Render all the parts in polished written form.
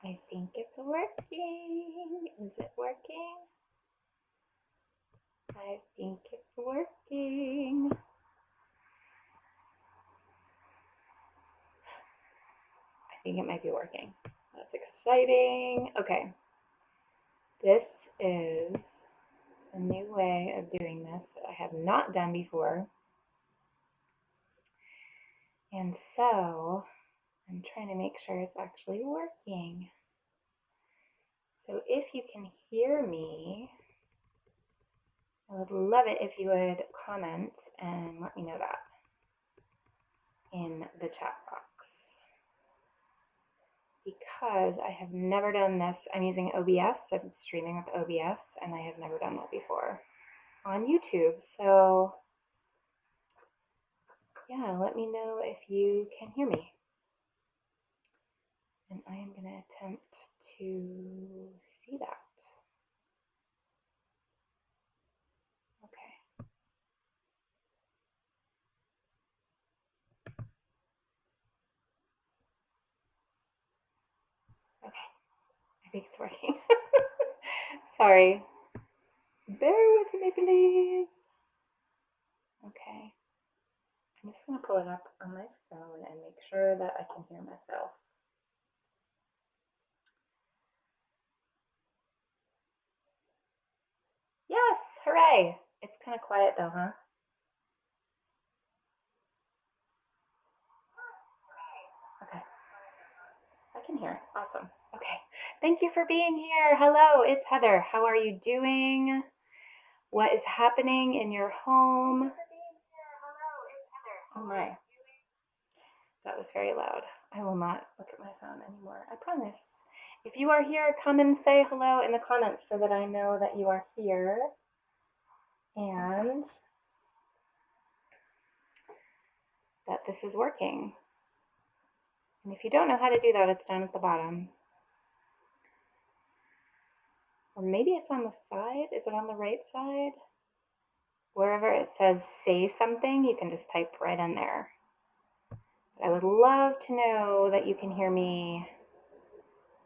I think it's working. Is it working? I think it's working. I think it might be working. That's exciting. Okay. This is a new way of doing this that I have not done before. And so I'm trying to make sure it's actually working. So if you can hear me, I would love it if you would comment and let me know that in the chat box. Because I have never done this. I'm using OBS. I'm streaming with OBS, and I have never done that before on YouTube. So yeah, let me know if you can hear me. And I am going to attempt to see that. Okay. Okay. I think it's working. Sorry. Bear with me, please. Okay. I'm just going to pull it up on my phone and make sure that I can hear myself. Yes, hooray. It's kind of quiet though, huh? Okay. I can hear. Awesome. Okay. Thank you for being here. Hello, it's Heather. How are you doing? What is happening in your home? Oh my. That was very loud. I will not look at my phone anymore. I promise. If you are here, come and say hello in the comments so that I know that you are here. And that this is working. And if you don't know how to do that, it's down at the bottom. Or maybe it's on the side. Is it on the right side? Wherever it says say something, you can just type right in there. I would love to know that you can hear me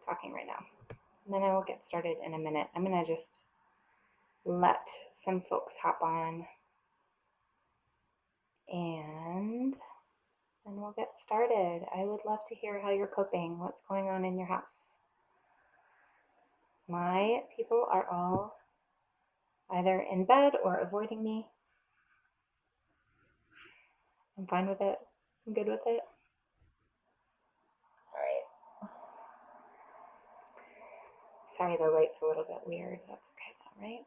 talking right now. And then I will get started in a minute. I'm going to just let some folks hop on and then we'll get started. I would love to hear how you're coping, what's going on in your house. My people are all either in bed or avoiding me. I'm fine with it. I'm good with it. All right. Sorry, the light's a little bit weird. That's okay though, right?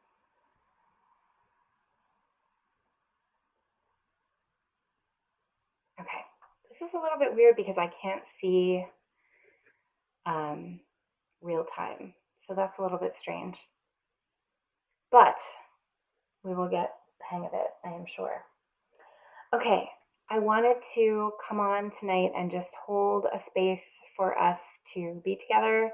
Okay. This is a little bit weird because I can't see real time. So that's a little bit strange. But we will get the hang of it, I am sure. Okay, I wanted to come on tonight and just hold a space for us to be together.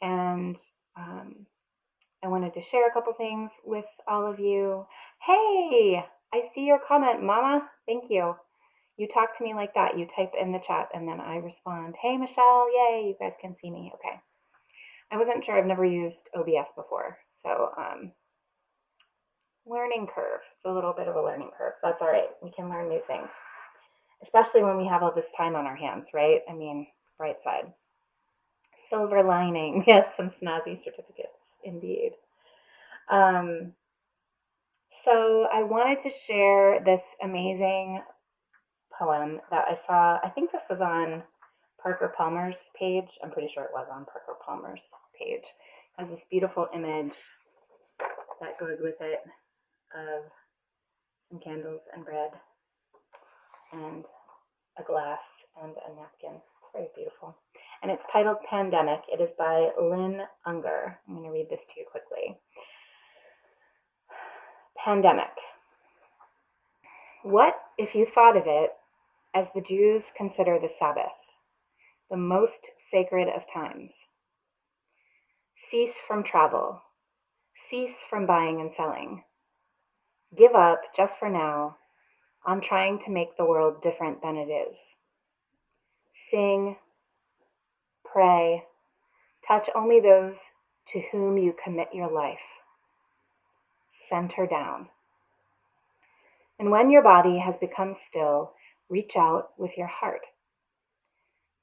And I wanted to share a couple things with all of you. Hey, I see your comment, Mama. Thank you. You talk to me like that. You type in the chat and then I respond, hey, Michelle, yay, you guys can see me. Okay. I wasn't sure. I've never used OBS before. So learning curve. It's a little bit of a learning curve. That's all right. We can learn new things, especially when we have all this time on our hands, right? I mean, bright side. Silver lining. Yes, some snazzy certificates, indeed. So I wanted to share this amazing poem that I saw. I think this was on Parker Palmer's page. I'm pretty sure it was on Parker Palmer's page. It has this beautiful image that goes with it of some candles and bread and a glass and a napkin. It's very beautiful. And it's titled Pandemic. It is by Lynn Unger. I'm going to read this to you quickly. Pandemic. What if you thought of it as the Jews consider the Sabbath, the most sacred of times? Cease from travel. Cease from buying and selling. Give up, just for now, on trying to make the world different than it is. Sing, pray, Touch only those to whom you commit your life. Center down. And when your body has become still, reach out with your heart.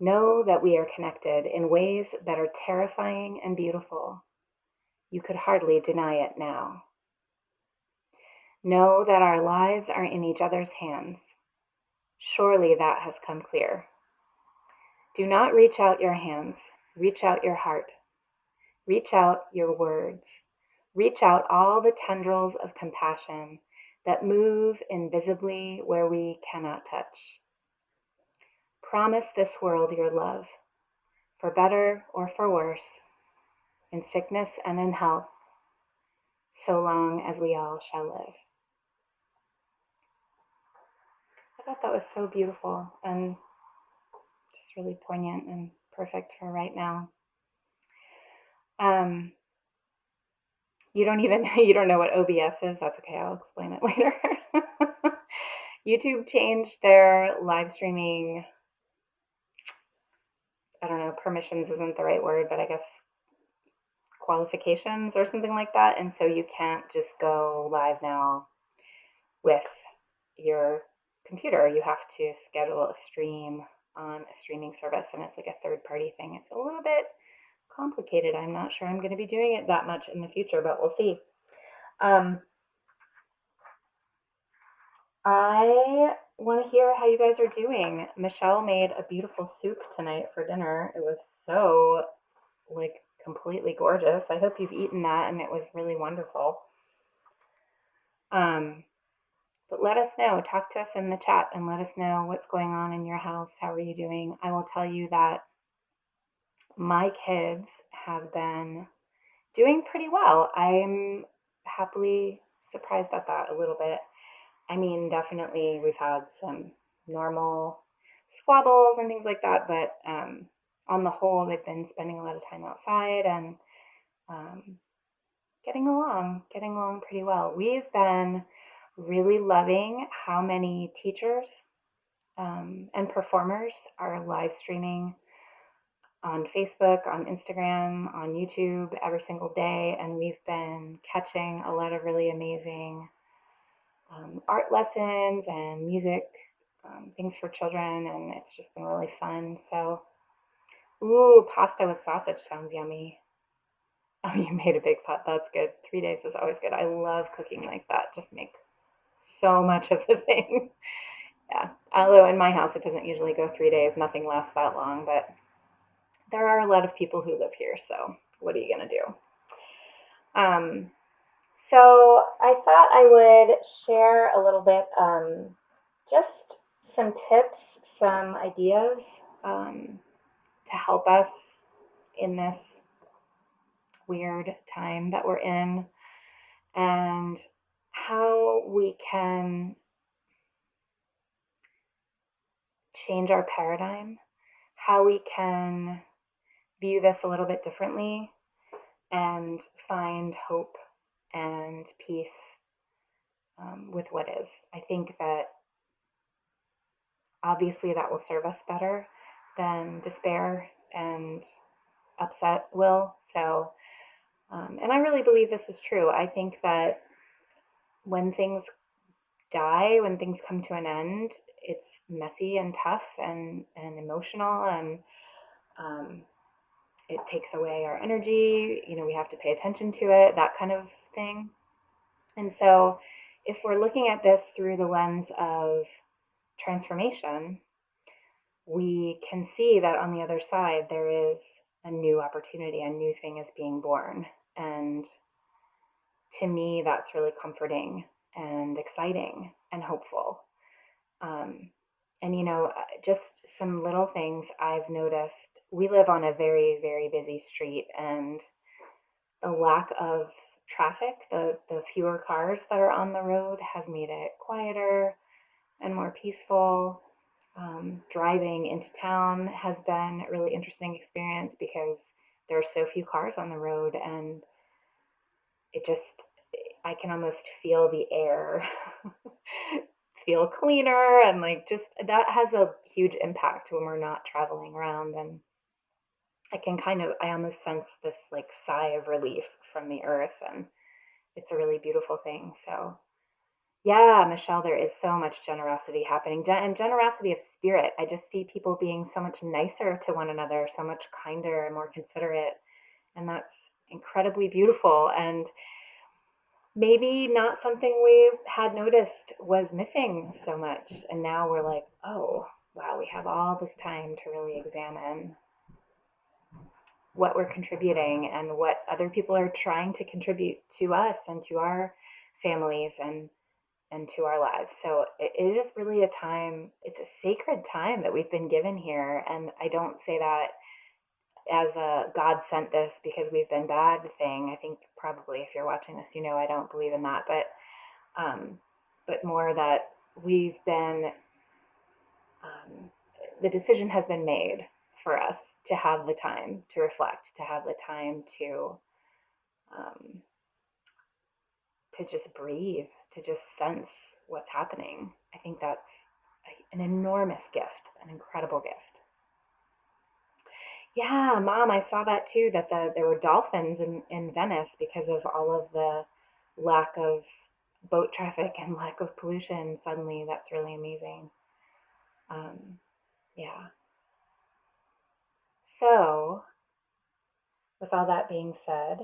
Know that we are connected in ways that are terrifying and beautiful. You could hardly deny it now. Know that our lives are in each other's hands. Surely that has come clear. Do not reach out your hands. Reach out your heart. Reach out your words. Reach out all the tendrils of compassion that move invisibly where we cannot touch. Promise this world your love, for better or for worse, in sickness and in health, so long as we all shall live. I thought that was so beautiful and just really poignant and perfect for right now. You don't know what OBS is? That's okay, I'll explain it later. YouTube changed their live streaming, I don't know, permissions isn't the right word, but I guess qualifications or something like that. And so you can't just go live now with your computer. You have to schedule a stream on a streaming service, and it's like a third-party thing. It's a little bit complicated. I'm not sure I'm going to be doing it that much in the future, but we'll see. I want to hear how you guys are doing. Michelle made a beautiful soup tonight for dinner. It was so, like, completely gorgeous. I hope you've eaten that and it was really wonderful. But let us know. Talk to us in the chat and let us know what's going on in your house. How are you doing? I will tell you that my kids have been doing pretty well. I'm happily surprised at that a little bit. I mean, definitely we've had some normal squabbles and things like that, but on the whole, they've been spending a lot of time outside and getting along pretty well. We've been really loving how many teachers and performers are live streaming on Facebook, on Instagram, on YouTube every single day, and we've been catching a lot of really amazing art lessons and music, things for children, and it's just been really fun. So, ooh, pasta with sausage sounds yummy. Oh, you made a big pot. That's good. 3 days is always good. I love cooking like that. Just make so much of the thing. Yeah. Although in my house it doesn't usually go 3 days. Nothing lasts that long, but there are a lot of people who live here, so what are you gonna do? So I thought I would share a little bit, just some tips, some ideas to help us in this weird time that we're in, and how we can change our paradigm, how we can view this a little bit differently and find hope and peace with what is. I think that obviously that will serve us better than despair and upset will. So, and I really believe this is true. I think that when things die, when things come to an end, it's messy and tough and emotional, and it takes away our energy. You know, we have to pay attention to it, that kind of thing. And so, if we're looking at this through the lens of transformation, we can see that on the other side there is a new opportunity, a new thing is being born. And to me, that's really comforting and exciting and hopeful. And, you know, just some little things I've noticed. We live on a very, very busy street, and the lack of traffic, the fewer cars that are on the road, has made it quieter and more peaceful. Driving into town has been a really interesting experience because there are so few cars on the road, and I can almost feel the air feel cleaner, and like just that has a huge impact when we're not traveling around. And I almost sense this like sigh of relief from the earth, and it's a really beautiful thing. So, yeah, Michelle, there is so much generosity happening and generosity of spirit. I just see people being so much nicer to one another, so much kinder and more considerate. And that's incredibly beautiful. And maybe not something we had noticed was missing so much. And now we're like, oh, wow, we have all this time to really examine what we're contributing and what other people are trying to contribute to us and to our families and to our lives. So it is really a time, it's a sacred time that we've been given here. And I don't say that as a God sent this because we've been bad thing. I think probably if you're watching this, you know I don't believe in that, um, but more that we've been, the decision has been made for us to have the time to reflect, to have the time um, to just breathe, to just sense what's happening. I think that's an enormous gift, an incredible gift. Yeah, Mom, I saw that too, that there were dolphins in Venice because of all of the lack of boat traffic and lack of pollution. Suddenly, that's really amazing. Um, yeah. So, with all that being said,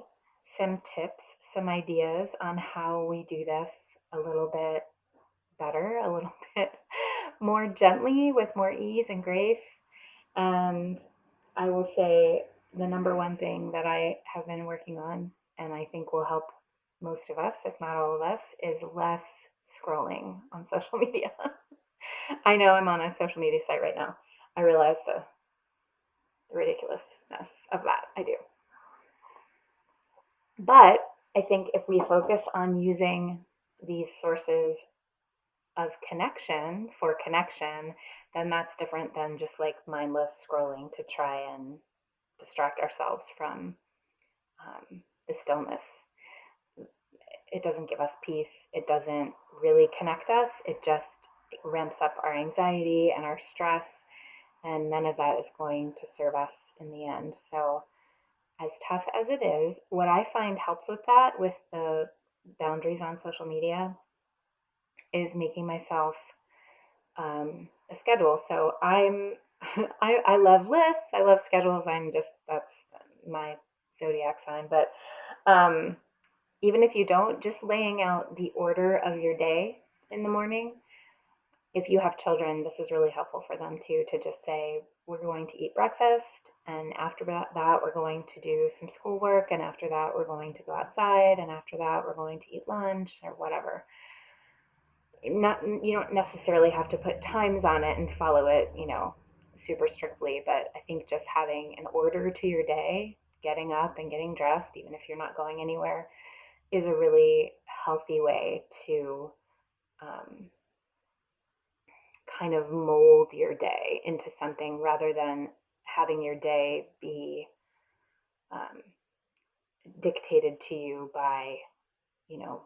some tips, some ideas on how we do this a little bit better, a little bit more gently, with more ease and grace. And I will say the number one thing that I have been working on, and I think will help most of us, if not all of us, is less scrolling on social media. I know I'm on a social media site right now. I realize the ridiculousness of that. I do. But I think if we focus on using these sources of connection for connection, then that's different than just like mindless scrolling to try and distract ourselves from the stillness. It doesn't give us peace. It doesn't really connect us. It just ramps up our anxiety and our stress, and none of that is going to serve us in the end. So, as tough as it is, what I find helps with that, with the boundaries on social media, is making myself a schedule. So I love lists. I love schedules. That's my zodiac sign. But um, even if you don't, just laying out the order of your day in the morning. If you have children, this is really helpful for them too, to just say, we're going to eat breakfast, and after that, we're going to do some schoolwork, and after that, we're going to go outside, and after that, we're going to eat lunch or whatever. Not, you don't necessarily have to put times on it and follow it, super strictly, but I think just having an order to your day, getting up and getting dressed, even if you're not going anywhere, is a really healthy way to um, kind of mold your day into something rather than having your day be um, dictated to you by,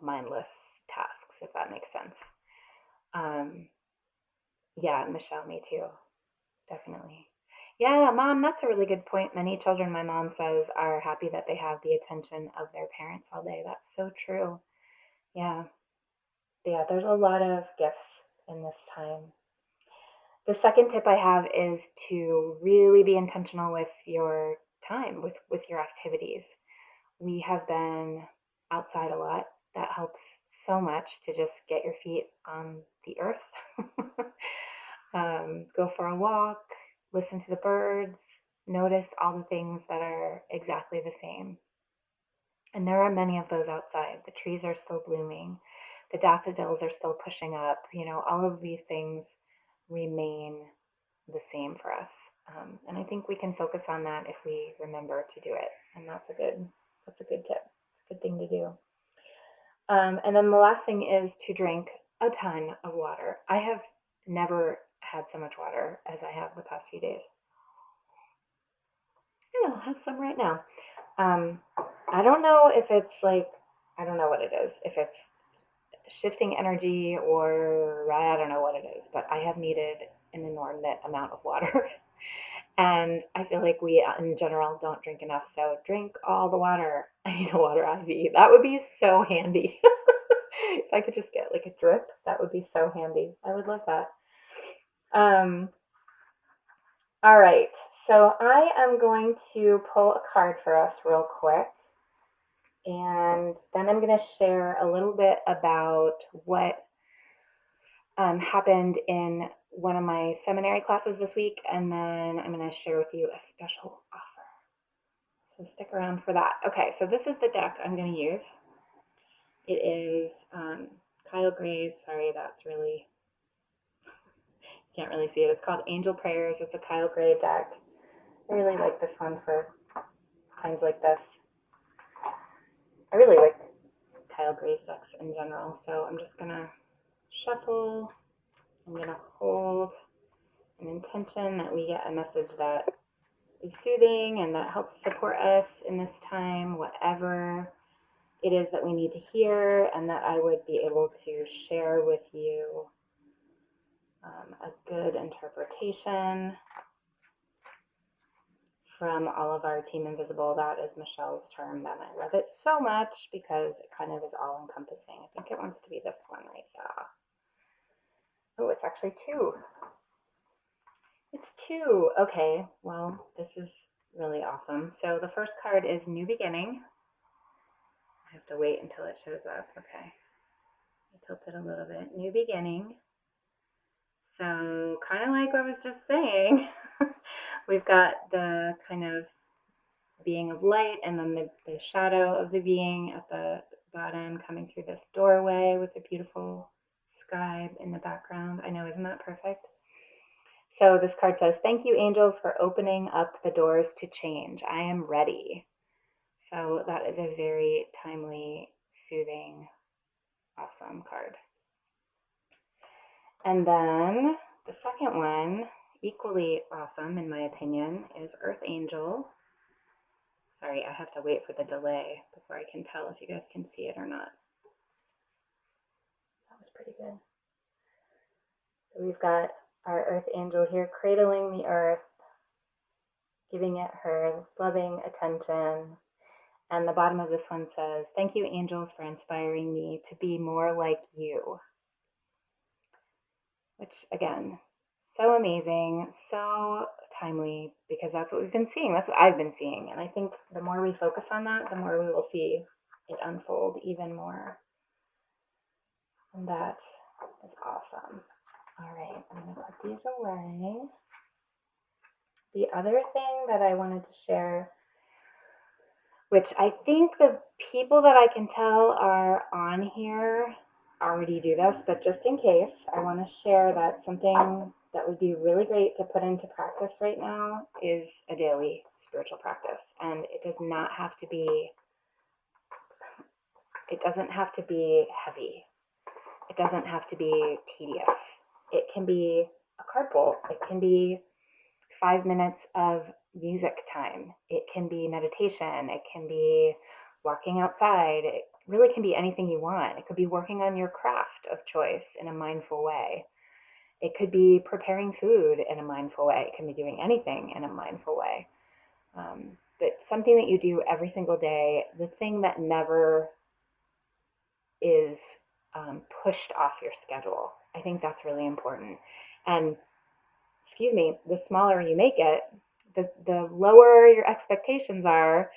mindless tasks, if that makes sense. Um, yeah, Michelle, me too. Definitely. Yeah, Mom, that's a really good point. Many children, my mom says, are happy that they have the attention of their parents all day. That's so true. Yeah. Yeah, there's a lot of gifts in this time. The second tip I have is to really be intentional with your time, with your activities. We have been outside a lot. That helps so much to just get your feet on the earth. Go for a walk, listen to the birds, notice all the things that are exactly the same. And there are many of those outside. The trees are still blooming, the daffodils are still pushing up. All of these things remain the same for us. And I think we can focus on that if we remember to do it. And that's a good tip. It's a good thing to do. And then the last thing is to drink a ton of water. I have never had so much water as I have the past few days. And I'll have some right now. Um, I don't know if it's like, I don't know what it is. If it's shifting energy or I don't know what it is, but I have needed an inordinate amount of water. And I feel like we, in general, don't drink enough. So drink all the water. I need a water IV. That would be so handy. If I could just get like a drip, that would be so handy. I would love that. Um, all right. So I am going to pull a card for us real quick. And then I'm going to share a little bit about what happened in one of my seminary classes this week. And then I'm going to share with you a special offer. So stick around for that. Okay, so this is the deck I'm going to use. It is Kyle Gray's. Sorry, that's really, can't really see it. It's called Angel Prayers. It's a Kyle Gray deck. I really like this one for times like this. I really like Kyle Gray's decks in general. So I'm just going to shuffle. I'm going to hold an intention that we get a message that is soothing and that helps support us in this time, whatever it is that we need to hear, and that I would be able to share with you a good interpretation from all of our Team Invisible. That is Michelle's term, and I love it so much because it kind of is all encompassing. I think it wants to be this one right here. Oh, it's actually two. It's two. Okay, well, this is really awesome. So the first card is New Beginning. I have to wait until it shows up. Okay. I tilt it a little bit. New Beginning. So kind of like I was just saying, we've got the kind of being of light and then the shadow of the being at the bottom coming through this doorway with a beautiful sky in the background. I know, isn't that perfect? So this card says, thank you, angels, for opening up the doors to change. I am ready. So that is a very timely, soothing, awesome card. And then the second one, equally awesome in my opinion, is Earth Angel. Sorry, I have to wait for the delay before I can tell if you guys can see it or not. That was pretty good. So we've got our Earth Angel here cradling the earth, giving it her loving attention. And the bottom of this one says, thank you, angels, for inspiring me to be more like you. Which, again, so amazing, so timely, because that's what we've been seeing. That's what I've been seeing. And I think the more we focus on that, the more we will see it unfold even more. And that is awesome. All right, I'm going to put these away. The other thing that I wanted to share, which I think the people that I can tell are on here already do this, but just in case, I want to share that something that would be really great to put into practice right now is a daily spiritual practice. And it does not have to be, it doesn't have to be heavy. It doesn't have to be tedious. It can be a carpool. It can be 5 minutes of music time. It can be meditation. It can be walking outside. It really can be anything you want. It could be working on your craft of choice in a mindful way. It could be preparing food in a mindful way. It can be doing anything in a mindful way. But something that you do every single day, the thing that never is pushed off your schedule. I think that's really important. And excuse me, the smaller you make it, the lower your expectations are,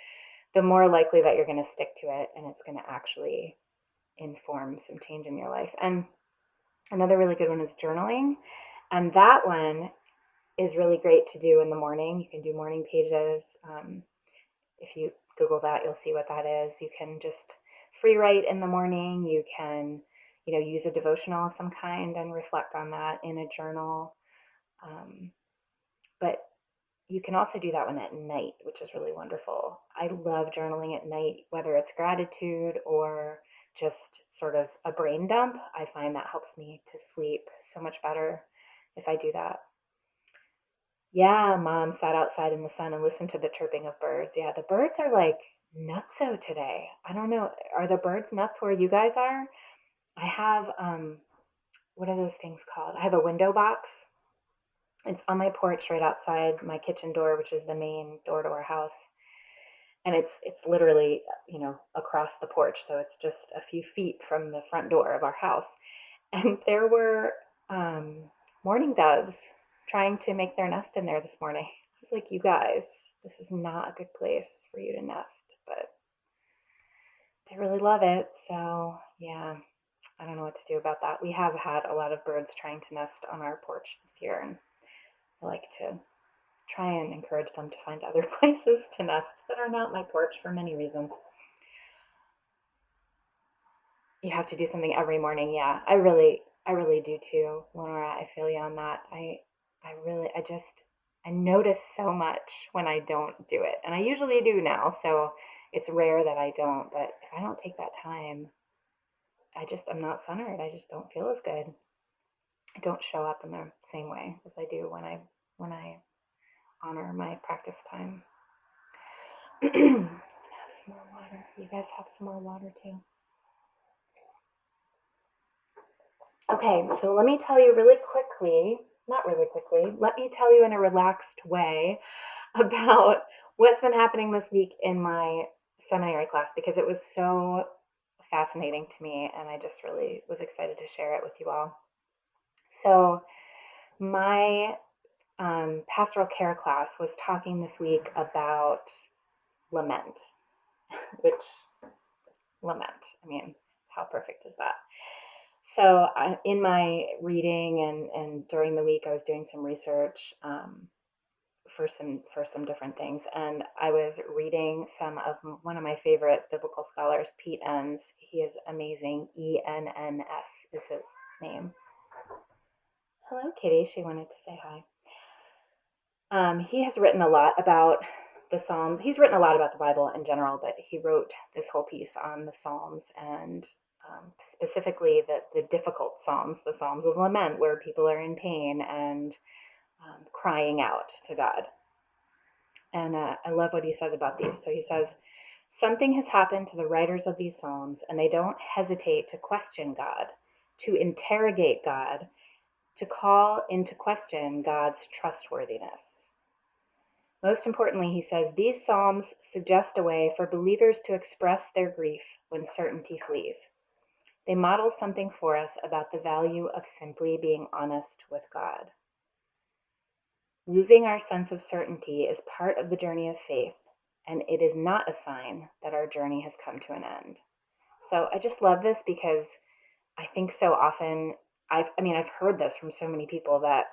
the more likely that you're going to stick to it and it's going to actually inform some change in your life. And another really good one is journaling. And that one is really great to do in the morning. You can do morning pages. If you Google that, you'll see what that is. You can just free write in the morning. You can, use a devotional of some kind and reflect on that in a journal. But you can also do that one at night, which is really wonderful. I love journaling at night, whether it's gratitude or just sort of a brain dump. I find that helps me to sleep so much better if I do that. Yeah, Mom sat outside in the sun and listened to the chirping of birds. Yeah, the birds are like nutso today. I don't know. Are the birds nuts where you guys are? I have, what are those things called? I have a window box It's on my porch right outside my kitchen door, which is the main door to our house. And it's literally, across the porch, so it's just a few feet from the front door of our house. And there were mourning doves trying to make their nest in there this morning. I was like, you guys, this is not a good place for you to nest, but they really love it. So, yeah, I don't know what to do about that. We have had a lot of birds trying to nest on our porch this year, and I like to try and encourage them to find other places to nest that are not my porch for many reasons. You have to do something every morning. Yeah, I really do too, Lenora. I feel you on that. I notice so much when I don't do it, and I usually do now. So it's rare that I don't. But if I don't take that time, I'm not centered. I just don't feel as good. I don't show up in the same way as I do when I honor my practice time. Have some more water. You guys have some more water too. Okay, so let me tell you really quickly, not really quickly, let me tell you in a relaxed way about what's been happening this week in my seminary class because it was so fascinating to me and I just really was excited to share it with you all. So, my pastoral care class was talking this week about lament, which, lament, I mean, how perfect is that? So in my reading and during the week, I was doing some research for some different things, and I was reading some of one of my favorite biblical scholars, Pete Enns. He is amazing. Enns is his name. Hello, Kitty. She wanted to say hi. He has written a lot about the Psalms. He's written a lot about the Bible in general, but he wrote this whole piece on the Psalms and specifically the difficult Psalms, the Psalms of Lament, where people are in pain and crying out to God. And I love what he says about these. So he says, something has happened to the writers of these Psalms, and they don't hesitate to question God, to interrogate God, to call into question God's trustworthiness. Most importantly, he says, these Psalms suggest a way for believers to express their grief when certainty flees. They model something for us about the value of simply being honest with God. Losing our sense of certainty is part of the journey of faith, and it is not a sign that our journey has come to an end. So I just love this because I think so often, I've heard this from so many people that,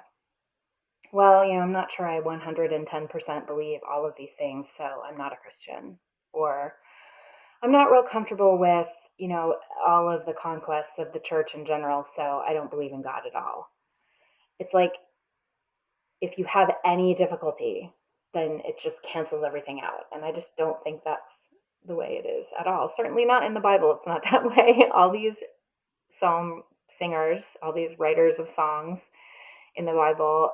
well, I'm not sure I 110% believe all of these things, so I'm not a Christian. Or I'm not real comfortable with, all of the conquests of the church in general, so I don't believe in God at all. It's like if you have any difficulty, then it just cancels everything out. And I just don't think that's the way it is at all. Certainly not in the Bible, it's not that way. All these psalm singers, all these writers of songs in the Bible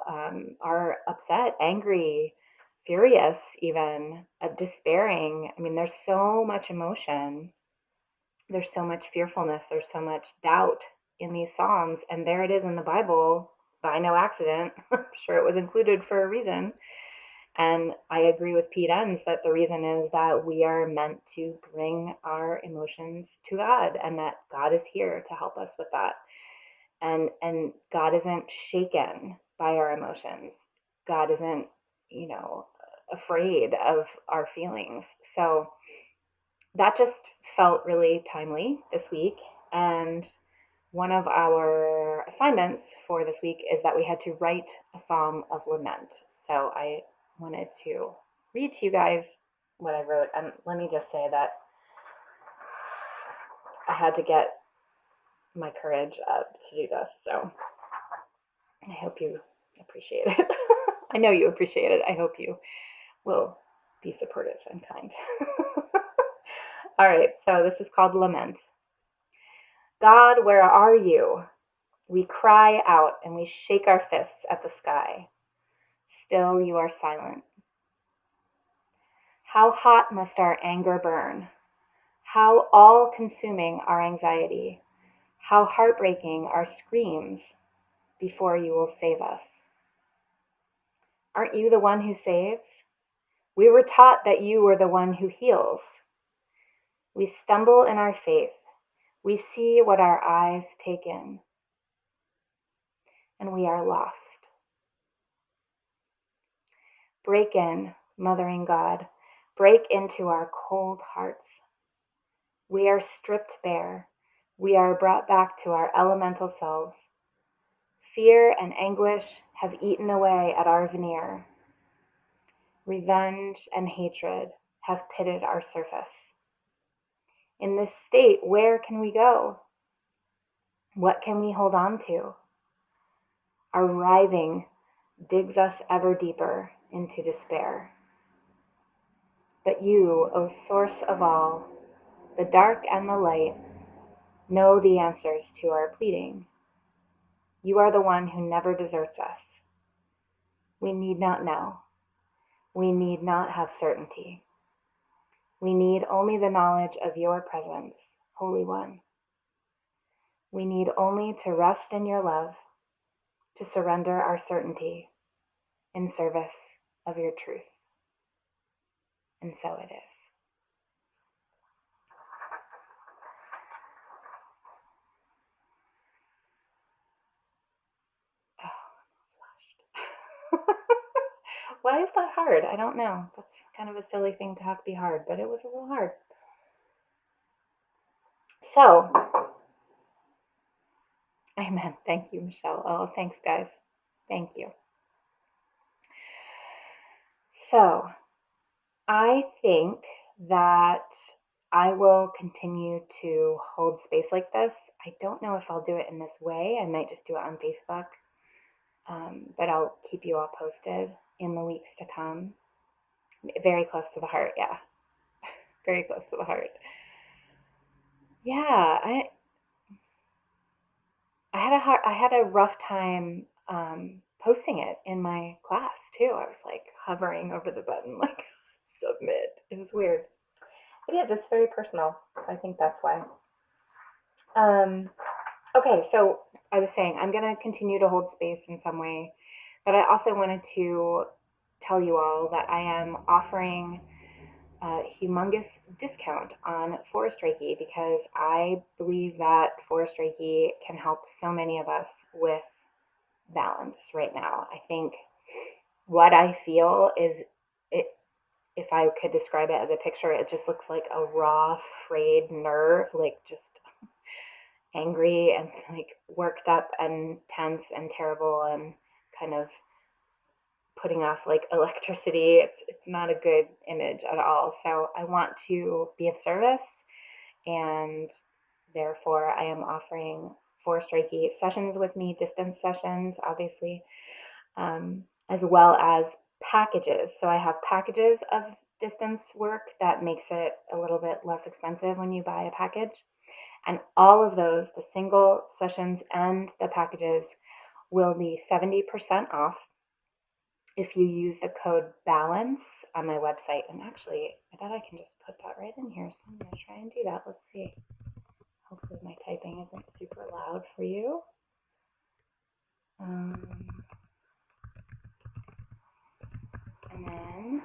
are upset, angry, furious, even despairing. I mean, there's so much emotion, there's so much fearfulness, there's so much doubt in these Psalms, and there it is in the Bible by no accident. I'm sure it was included for a reason. And I agree with Pete Enns that the reason is that we are meant to bring our emotions to God and that God is here to help us with that. And God isn't shaken by our emotions. God isn't, afraid of our feelings. So that just felt really timely this week. And one of our assignments for this week is that we had to write a psalm of lament. So I wanted to read to you guys what I wrote. And let me just say that I had to get my courage up to do this. So I hope you appreciate it. I know you appreciate it. I hope you will be supportive and kind. All right, so this is called Lament. God, where are you? We cry out and we shake our fists at the sky. Still you are silent. How hot must our anger burn? How all-consuming our anxiety? How heartbreaking our screams before you will save us? Aren't you the one who saves? We were taught that you were the one who heals. We stumble in our faith. We see what our eyes take in, and we are lost. Break in, mothering God. Break into our cold hearts. We are stripped bare. We are brought back to our elemental selves. Fear and anguish have eaten away at our veneer. Revenge and hatred have pitted our surface. In this state, where can we go? What can we hold on to? Our writhing digs us ever deeper into despair. But you, O source of all, the dark and the light, know the answers to our pleading. You are the one who never deserts us. We need not know. We need not have certainty. We need only the knowledge of your presence, Holy One. We need only to rest in your love, to surrender our certainty in service of your truth. And so it is. Oh, I'm flushed. Why is that hard? I don't know. That's kind of a silly thing to have to be hard, but it was a little hard. So, amen. Thank you, Michelle. Oh, thanks, guys. Thank you. So, I think that I will continue to hold space like this. I don't know if I'll do it in this way. I might just do it on Facebook, but I'll keep you all posted in the weeks to come. Very close to the heart, yeah. Very close to the heart. Yeah, I had a rough time posting it in my class too. I was like hovering over the button, like submit. It was weird. It is. It's very personal. So I think that's why. Okay, so I was saying I'm gonna continue to hold space in some way, but I also wanted to tell you all that I am offering a humongous discount on Forest Reiki because I believe that Forest Reiki can help so many of us with balance right now. I think what I feel is it. If I could describe it as a picture, it just looks like a raw, frayed nerve, like just angry and like worked up and tense and terrible and kind of putting off like electricity. It's not a good image at all. So I want to be of service, and therefore I am offering Forest Reiki sessions with me, distance sessions, obviously, as well as packages. So I have packages of distance work that makes it a little bit less expensive when you buy a package. And all of those, the single sessions and the packages, will be 70% off if you use the code BALANCE on my website. And actually, I bet I can just put that right in here. So I'm going to try and do that. Let's see. Hopefully my typing isn't super loud for you. And then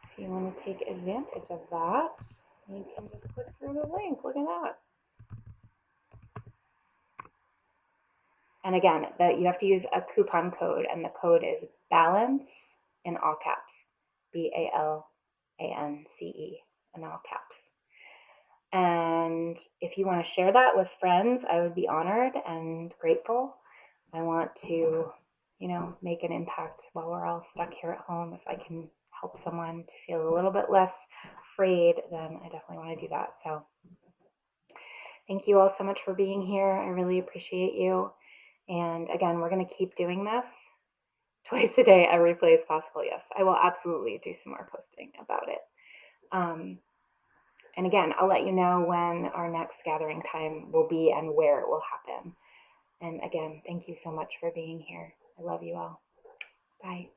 if you want to take advantage of that, you can just click through the link. Look at that. And again, you have to use a coupon code, and the code is BALANCE in all caps. BALANCE in all caps. And if you want to share that with friends, I would be honored and grateful. I want to, make an impact while we're all stuck here at home. If I can help someone to feel a little bit less afraid, then I definitely want to do that. So thank you all so much for being here. I really appreciate you. And again, we're going to keep doing this twice a day, every place possible. Yes, I will absolutely do some more posting about it. And again, I'll let you know when our next gathering time will be and where it will happen. And again, thank you so much for being here. I love you all. Bye.